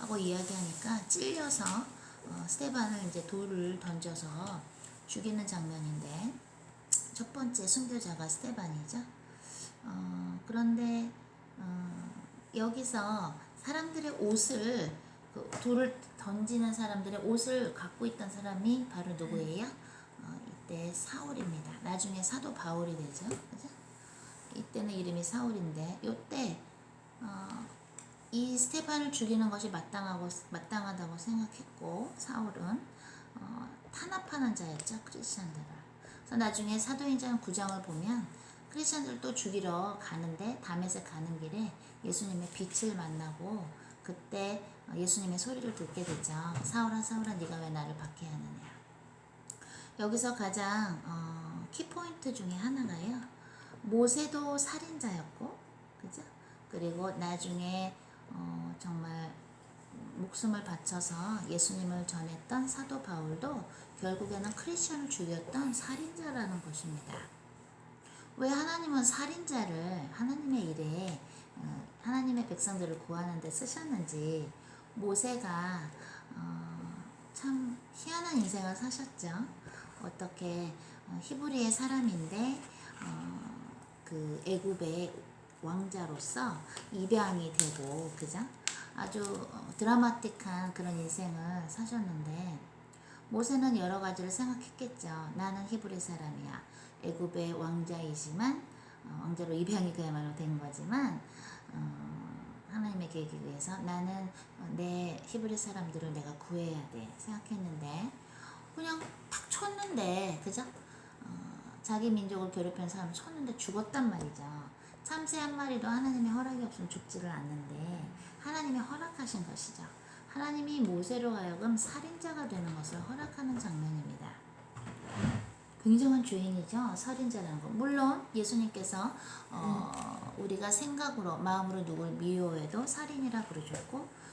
하고 이야기하니까 찔려서 스테반을 이제 돌을 던져서 죽이는 장면인데, 첫 번째 순교자가 스테반이죠. 그런데 여기서 사람들의 옷을, 그 돌을 던지는 사람들의 옷을 갖고 있던 사람이 바로 누구예요? 이때 사울입니다. 나중에 사도 바울이 되죠. 그죠? 이때는 이름이 사울인데, 이때 이 스테반을 죽이는 것이 마땅하다고 생각했고, 사울은 탄압하는 자였죠, 크리스찬들을. 그래서 나중에 사도행전 9장을 보면 크리스찬들도 죽이러 가는데 담에색 가는 길에 예수님의 빛을 만나고, 그때 예수님의 소리를 듣게 되죠. 사울아 사울아 네가 왜 나를 박해하느냐. 여기서 가장 키포인트 중에 하나가요, 모세도 살인자였고, 그죠? 그리고 나중에 정말 목숨을 바쳐서 예수님을 전했던 사도 바울도 결국에는 크리스천을 죽였던 살인자라는 것입니다. 왜 하나님은 살인자를 하나님의 일에, 하나님의 백성들을 구하는 데 쓰셨는지, 모세가 참 희한한 인생을 사셨죠. 어떻게 히브리의 사람인데 그 애굽의 왕자로서 입양이 되고, 그죠? 아주 드라마틱한 그런 인생을 사셨는데, 모세는 여러 가지를 생각했겠죠. 나는 히브리 사람이야. 애굽의 왕자이지만 왕자로 입양이 그야말로 된 거지만 하나님의 계획에 의해서 나는 내 히브리 사람들을 내가 구해야 돼 생각했는데, 그냥 탁 쳤는데, 그죠? 자기 민족을 괴롭히는 사람을 쳤는데 죽었단 말이죠. 참새 한 마리도 하나님의 허락이 없으면 죽지를 않는데 하나님이 허락하신 것이죠. 하나님이 모세로 하여금 살인자가 되는 것을 허락하는 장면입니다. 굉장한 죄인이죠, 살인자라는 것. 물론 예수님께서 우리가 생각으로 마음으로 누굴 미워해도 살인이라 부르셨고,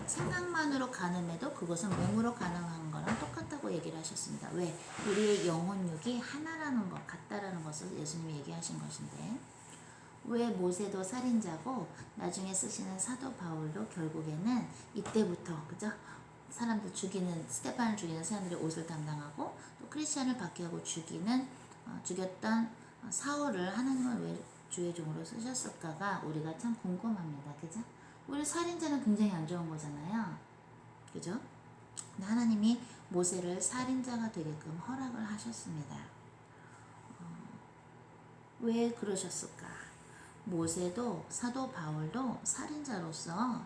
생각만으로 가늠해도 그것은 몸으로 가능한 거랑 똑같다고 얘기를 하셨습니다. 왜? 우리의 영혼육이 하나라는 것, 같다라는 것을 예수님이 얘기하신 것인데, 왜 모세도 살인자고 나중에 쓰시는 사도 바울도 결국에는 이때부터, 그죠? 사람들 죽이는, 스테반을 죽이는 사람들의 옷을 담당하고, 또 크리스찬을 박해하고 죽였던 사울을 하나님은 왜 주의 종으로 쓰셨을까가 우리가 참 궁금합니다. 그죠? 우리 살인자는 굉장히 안 좋은 거잖아요. 그죠? 하나님이 모세를 살인자가 되게끔 허락을 하셨습니다. 왜 그러셨을까? 모세도 사도 바울도 살인자로서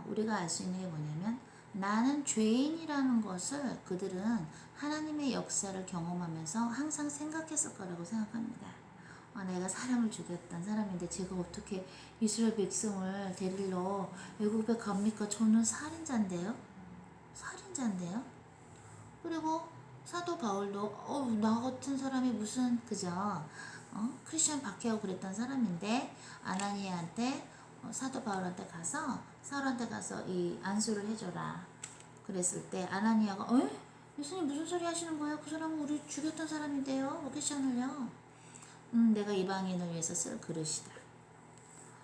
우리가 알 수 있는 게 뭐냐면, 나는 죄인이라는 것을 그들은 하나님의 역사를 경험하면서 항상 생각했을 거라고 생각합니다. 내가 사람을 죽였던 사람인데 제가 어떻게 이스라엘 백성을 데리러 애굽에 갑니까? 저는 살인자인데요. 살인자인데요. 그리고 사도 바울도 나 같은 사람이 무슨, 그죠? 크리스천 박해하고 그랬던 사람인데 아나니아한테 사도 바울한테 가서, 사울한테 가서 이 안수를 해줘라 그랬을 때, 아나니아가 예수님 무슨 소리 하시는 거예요? 그 사람은 우리 죽였던 사람인데요, 크리스천을요. 내가 이방인을 위해서 쓸 그릇이다.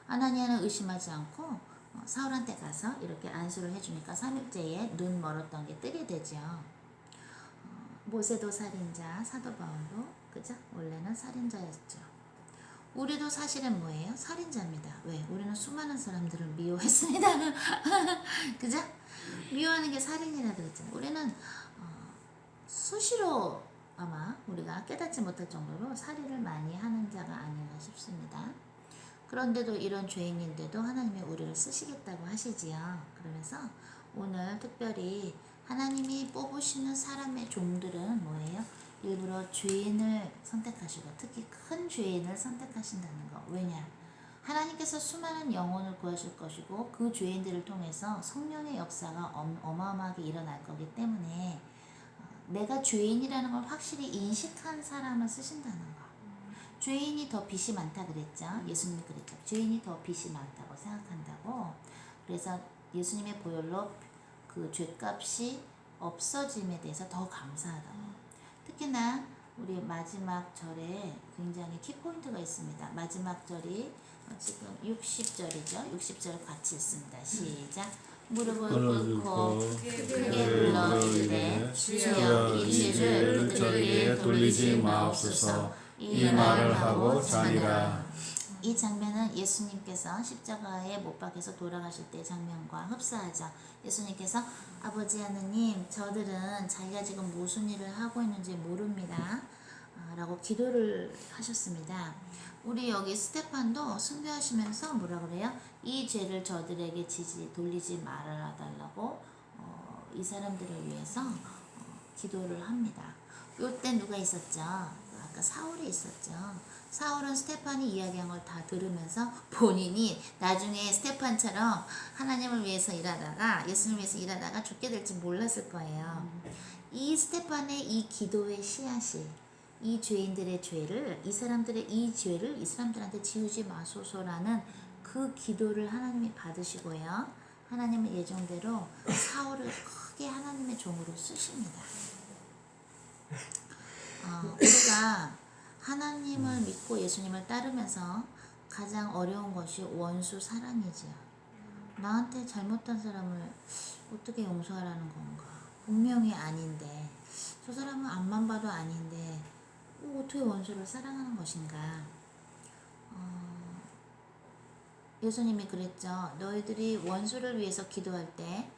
아나니아는 의심하지 않고 사울한테 가서 이렇게 안수를 해주니까 3일째에 눈 멀었던 게 뜨게 되죠. 모세도 살인자, 사도 바울도, 그죠? 원래는 살인자였죠. 우리도 사실은 뭐예요? 살인자입니다. 왜? 우리는 수많은 사람들을 미워했습니다. 그죠? 미워하는 게 살인이라 그랬잖아요. 우리는 수시로 아마 우리가 깨닫지 못할 정도로 살인을 많이 하는 자가 아닌가 싶습니다. 그런데도 이런 죄인인데도 하나님이 우리를 쓰시겠다고 하시지요. 그러면서 오늘 특별히 하나님이 뽑으시는 사람의 종들은 뭐예요? 일부러 죄인을 선택하시고, 특히 큰 죄인을 선택하신다는 거. 왜냐? 하나님께서 수많은 영혼을 구하실 것이고, 그 죄인들을 통해서 성령의 역사가 어마어마하게 일어날 거기 때문에 내가 죄인이라는 걸 확실히 인식한 사람을 쓰신다는 거. 죄인이 더 빚이 많다 그랬죠. 예수님이 그랬죠. 죄인이 더 빚이 많다고 생각한다고. 그래서 예수님의 보혈로 그 죄값이 없어짐에 대해서 더 감사하다고. 특히나 우리 마지막 절에 굉장히 키포인트가 있습니다. 마지막 절이 지금 60절이죠. 60절 같이 있습니다. 시작. 무릎을 꿇고 크게 불러이르되 주여 이 죄를 그들에게 돌리지 마옵소서. 이 말을 하고 자니라. 이 장면은 예수님께서 십자가에 못 박혀서 돌아가실 때 장면과 흡사하죠. 예수님께서 아버지 하느님, 저들은 자기가 지금 무슨 일을 하고 있는지 모릅니다. 라고 기도를 하셨습니다. 우리 여기 스테판도 순교하시면서 뭐라 그래요? 이 죄를 저들에게 돌리지 말아달라고 이 사람들을 위해서 기도를 합니다. 요때 누가 있었죠? 아까 사울이 있었죠. 사울은 스테판이 이야기한 걸 다 들으면서 본인이 나중에 스테판처럼 하나님을 위해서 일하다가 예수님을 위해서 일하다가 죽게 될지 몰랐을 거예요. 이 스테판의 이 기도의 씨앗이 이 죄인들의 죄를 이 사람들의 이 죄를 이 사람들한테 지우지 마소서라는 그 기도를 하나님이 받으시고요. 하나님은 예정대로 사울을 크게 하나님의 종으로 쓰십니다. 우리가 하나님을 믿고 예수님을 따르면서 가장 어려운 것이 원수 사랑이지요. 나한테 잘못한 사람을 어떻게 용서하라는 건가? 분명히 아닌데 저 사람은 앞만 봐도 아닌데 어떻게 원수를 사랑하는 것인가? 예수님이 그랬죠. 너희들이 원수를 위해서 기도하면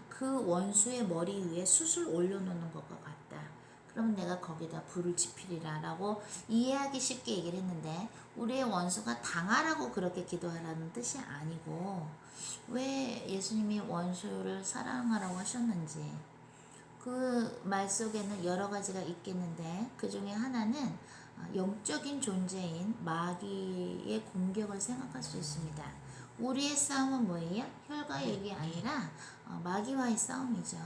그 원수의 머리 위에 숯을 올려놓는 것과 같다. 그러면 내가 거기다 불을 지피리라 라고 이해하기 쉽게 얘기를 했는데 우리의 원수가 당하라고 그렇게 기도하라는 뜻이 아니고 왜 예수님이 원수를 사랑하라고 하셨는지 그 말 속에는 여러 가지가 있겠는데 그 중에 하나는 영적인 존재인 마귀의 공격을 생각할 수 있습니다. 우리의 싸움은 뭐예요? 혈과 육이 아니라 마귀와의 싸움이죠.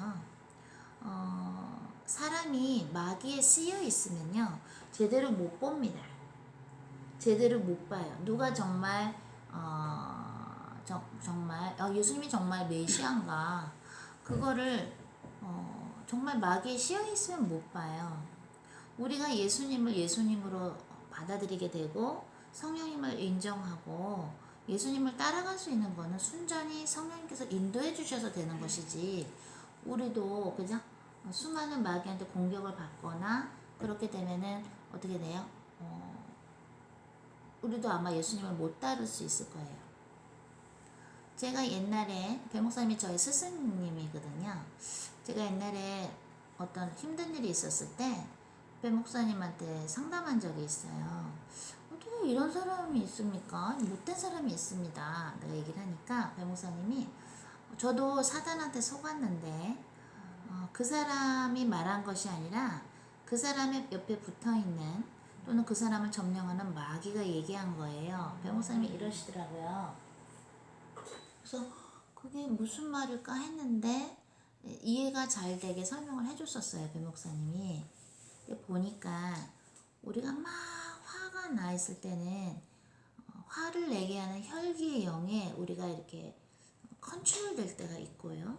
사람이 마귀에 쓰여 있으면요 제대로 못 봅니다. 제대로 못 봐요. 누가 정말 예수님이 정말 메시아인가 그거를 정말 마귀에 씌여 있으면 못 봐요. 우리가 예수님을 예수님으로 받아들이게 되고 성령님을 인정하고 예수님을 따라갈 수 있는 거는 순전히 성령님께서 인도해 주셔서 되는 것이지 우리도 그죠? 수많은 마귀한테 공격을 받거나 그렇게 되면은 어떻게 돼요? 우리도 아마 예수님을 못 따를 수 있을 거예요. 제가 옛날에 배목사님이 저의 스승님이거든요. 제가 옛날에 어떤 힘든 일이 있었을 때 배목사님한테 상담한 적이 있어요. 어떻게 이런 사람이 있습니까? 못된 사람이 있습니다. 내가 얘기를 하니까 배목사님이 저도 사단한테 속았는데 그 사람이 말한 것이 아니라 그 사람의 옆에 붙어있는 또는 그 사람을 점령하는 마귀가 얘기한 거예요. 배목사님이 이러시더라고요. 그래서 그게 무슨 말일까 했는데 이해가 잘 되게 설명을 해줬었어요. 배목사님이. 보니까 우리가 막 화가 나 있을 때는 화를 내게 하는 혈기의 영에 우리가 이렇게 컨트롤 될 때가 있고요.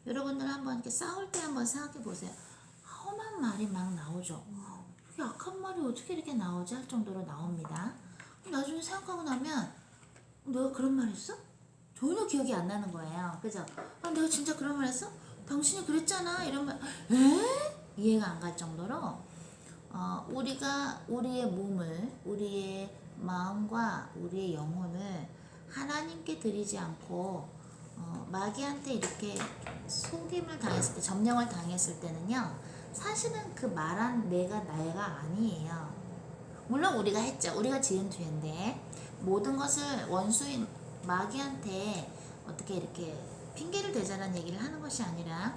여러분들 한번 이렇게 싸울 때 한번 생각해 보세요. 험한 말이 막 나오죠. 약한 말이 어떻게 이렇게 나오지 할 정도로 나옵니다. 나중에 생각하고 나면 내가 그런 말 했어? 전혀 기억이 안 나는 거예요. 그죠? 내가 진짜 그런 말 했어? 당신이 그랬잖아. 이러면 이해가 안 갈 정도로 우리가 우리의 몸을 우리의 마음과 우리의 영혼을 하나님께 드리지 않고 마귀한테 이렇게 속임을 당했을 때 점령을 당했을 때는요 사실은 그 말한 내가 아니에요. 물론 우리가 했죠. 우리가 지은 죄인데 모든 것을 원수인 마귀한테 어떻게 이렇게 핑계를 대자라는 얘기를 하는 것이 아니라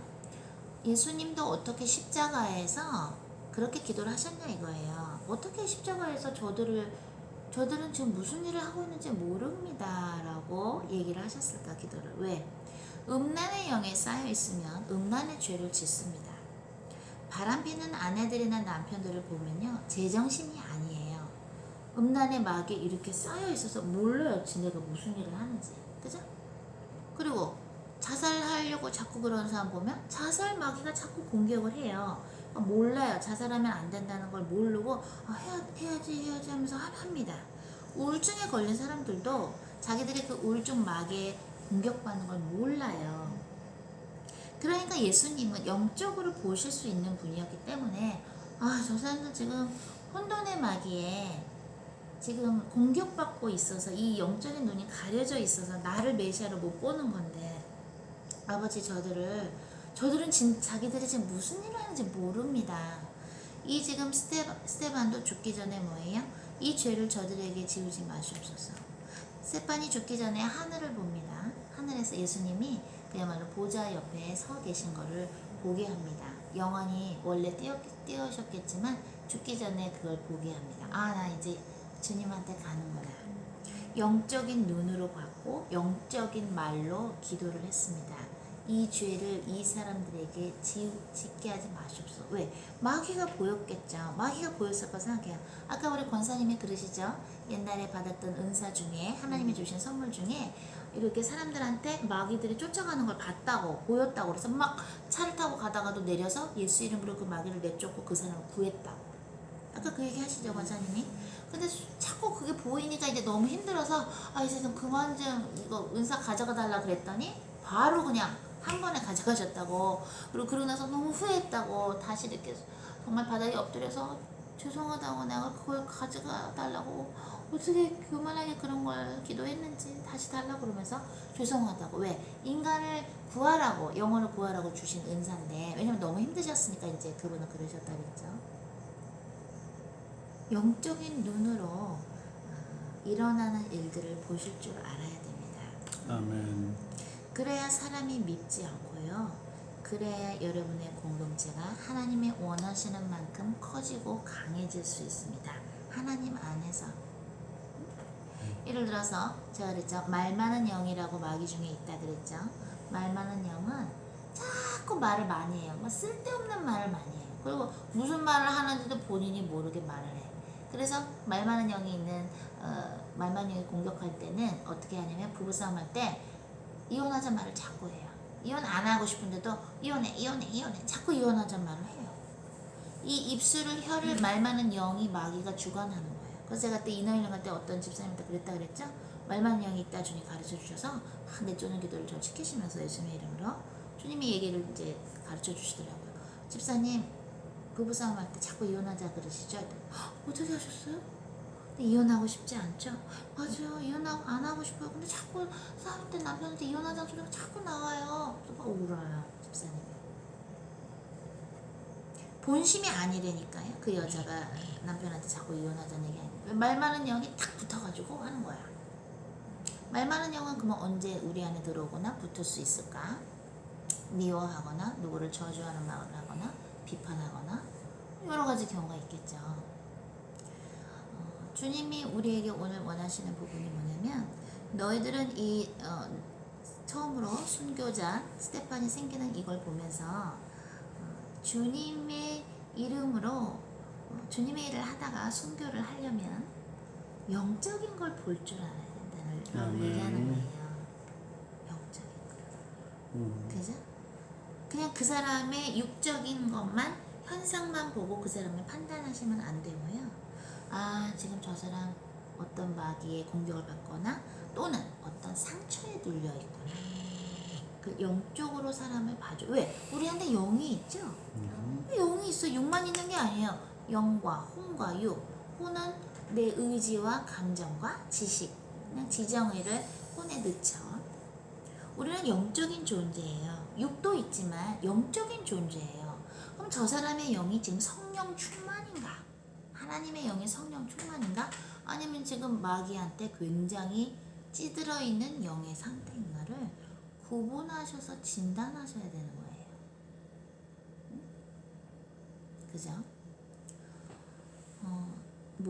예수님도 어떻게 십자가에서 그렇게 기도를 하셨냐 이거예요. 어떻게 십자가에서 저들은 지금 무슨 일을 하고 있는지 모릅니다 라고 얘기를 하셨을까 기도를. 왜? 음란의 영에 쌓여 있으면 음란의 죄를 짓습니다. 바람피는 아내들이나 남편들을 보면요 제정신이 아니에요. 음란의 막이 이렇게 쌓여 있어서 몰라요 지네가 무슨 일을 하는지. 그죠? 그리고 자살하려고 자꾸 그러는 사람 보면 자살 마귀가 자꾸 공격을 해요. 몰라요. 자살하면 안 된다는 걸 모르고 해야지 하면서 합니다. 우울증에 걸린 사람들도 자기들이 그 우울증 막에 공격받는 걸 몰라요. 그러니까 예수님은 영적으로 보실 수 있는 분이었기 때문에 저 사람들 지금 혼돈의 마귀에 지금 공격받고 있어서 이 영적인 눈이 가려져 있어서 나를 메시아로 못 보는 건데 아버지 저들은 자기들이 지금 무슨 일을 하는지 모릅니다. 이 지금 스테반도 죽기 전에 뭐예요? 이 죄를 저들에게 지우지 마시옵소서. 스테반이 죽기 전에 하늘을 봅니다. 하늘에서 예수님이 그야말로 보좌 옆에 서 계신 거를 보게 합니다. 영원히 원래 띄우셨겠지만 죽기 전에 그걸 보게 합니다. 나 이제 주님한테 가는구나. 영적인 눈으로 봤고 영적인 말로 기도를 했습니다. 이 죄를 이 사람들에게 짓게 하지 마시옵소서. 왜? 마귀가 보였겠죠. 마귀가 보였을 거 생각해요. 아까 우리 권사님이 그러시죠. 옛날에 받았던 은사 중에 하나님이 주신 선물 중에 이렇게 사람들한테 마귀들이 쫓아가는 걸 봤다고 보였다고 그래서 막 차를 타고 가다가도 내려서 예수 이름으로 그 마귀를 내쫓고 그 사람을 구했다고. 아까 그 얘기 하시죠 권사님이. 근데 자꾸 그게 보이니까 이제 너무 힘들어서 이제 좀 그만 좀 이거 은사 가져가 달라 그랬더니 바로 그냥 한 번에 가져가셨다고. 그리고 그러고 나서 너무 후회했다고 다시 이렇게 정말 바닥에 엎드려서 죄송하다고 내가 그걸 가져가 달라고 어떻게 교만하게 그런 걸 기도했는지 다시 달라고 그러면서 죄송하다고. 왜? 인간을 구하라고 영혼을 구하라고 주신 은사인데 왜냐면 너무 힘드셨으니까 이제 그분은 그러셨다 그랬죠. 영적인 눈으로 일어나는 일들을 보실 줄 알아야 됩니다. 아멘. 그래야 사람이 밉지 않고요. 그래야 여러분의 공동체가 하나님이 원하시는 만큼 커지고 강해질 수 있습니다. 하나님 안에서. 예를 들어서 제가 그랬죠. 말 많은 영이라고 마귀 중에 있다 그랬죠. 말 많은 영은 자꾸 말을 많이 해요. 쓸데없는 말을 많이 해요. 그리고 무슨 말을 하는지도 본인이 모르게 말을 해. 그래서 말 많은 영이 있는 말 많은 영이 공격할 때는 어떻게 하냐면 부부싸움 할 때 이혼하자 말을 자꾸 해요. 이혼 안 하고 싶은데도 이혼해 자꾸 이혼하자 말을 해요. 이 입술을 혀를 말 많은 영이 마귀가 주관하는 거예요. 그래서 제가 그때 인어일령 할 때 어떤 집사님한테 그랬다 그랬죠. 말 많은 영이 있다 주님 가르쳐 주셔서 내쫓는 기도를 저 시키시면서 예수님의 이름으로 주님이 얘기를 이제 가르쳐 주시더라고요. 집사님 부부싸움 할 때 자꾸 이혼하자 그러시죠? 어떻게 하셨어요? 이혼하고 싶지 않죠? 맞아요. 이혼하고 안 하고 싶어요. 근데 자꾸 싸울 때 남편한테 이혼하자는 소리가 자꾸 나와요. 막 울어요. 집사님이. 본심이 아니라니까요. 그 여자가 남편한테 자꾸 이혼하자는 얘기 아니에요. 말 많은 영이 탁 붙어가지고 하는 거야. 말 많은 영은 그러면 언제 우리 안에 들어오거나 붙을 수 있을까? 미워하거나 누구를 저주하는 말을 하거나 비판하거나 여러 가지 경우가 있겠죠. 주님이 우리에게 오늘 원하시는 부분이 뭐냐면 너희들은 이 처음으로 순교자 스테판이 생기는 이걸 보면서 주님의 이름으로 주님의 일을 하다가 순교를 하려면 영적인 걸 볼 줄 알아야 된다는 걸 얘기하는 거예요. 영적인 걸. 그죠? 그냥 그 사람의 육적인 것만 현상만 보고 그 사람을 판단하시면 안 되고요. 지금 저 사람 어떤 마귀의 공격을 받거나 또는 어떤 상처에 눌려 있구나. 그 영적으로 사람을 봐줘. 왜? 우리한테 영이 있죠? 영이 있어. 육만 있는 게 아니에요. 영과 혼과 육. 혼은 내 의지와 감정과 지식, 그냥 지정의를 혼에 넣죠. 우리는 영적인 존재예요. 육도 있지만 영적인 존재예요. 그럼 저 사람의 영이 지금 성령 충만인가? 하나님의 영이 성령 충만인가? 아니면 지금 마귀한테 굉장히 찌들어 있는 영의 상태인가를 구분하셔서 진단하셔야 되는 거예요. 그죠?